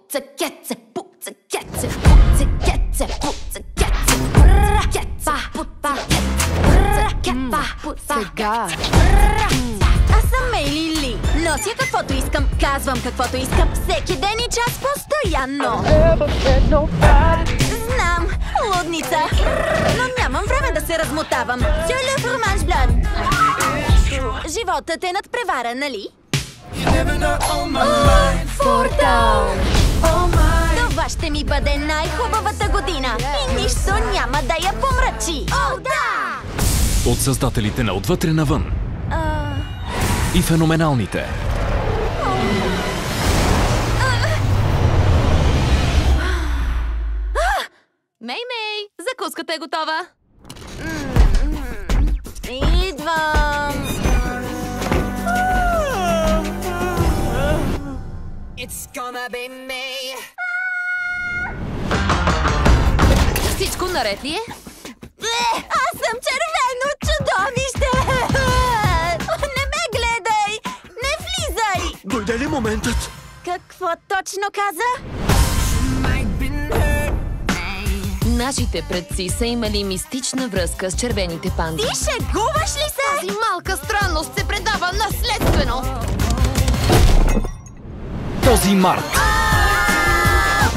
Пуцакеце, пуцакеце, пуцакеце, пуцакеце, бракеца, Сега. Аз съм Мейли Ли. Нося каквото искам, казвам каквото искам, всеки ден и час постоянно. Знам, лудница, но нямам време да се размотавам. Сюле фурманж блан. Животът е надпревара, нали? Портал. Това ще ми бъде най-хубавата година и нищо няма да я помрачи. О, да! От създателите на Отвътре навън и феноменалните. Мей, закуската е готова. Идвам! Всичко наред ли е? Аз съм червено чудовище! Не ме гледай! Не влизай! Дойде ли моментът? Какво точно каза? Нашите предци са имали мистична връзка с червените панди. Ти шегуваш ли се? Тази малка странност се предава наследствено. Този март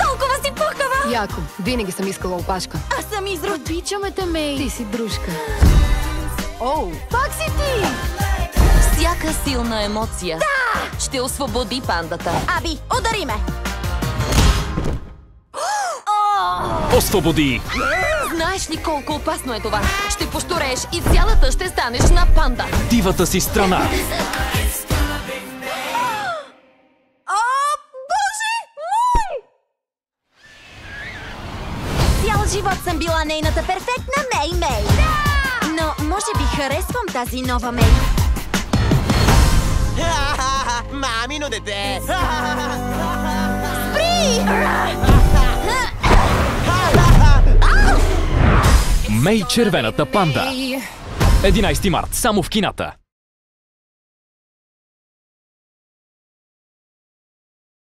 Толкова си пухкава! Яко, винаги съм искала опашка. Аз съм изрод. Обичаме те, Мей. Ти си дружка. Оу, пак си ти! Всяка силна емоция ще освободи пандата. Аби, удари ме! освободи Знаеш ли колко опасно е това? Ще пошторееш и цялата ще станеш на панда. дивата си страна. О, Боже мой! Цял живот съм била нейната перфектна Мей-Мей. Но може би harесвам тази нова Мей. Мамино дете! Спри! Мей червената панда. 11 март, само в кината.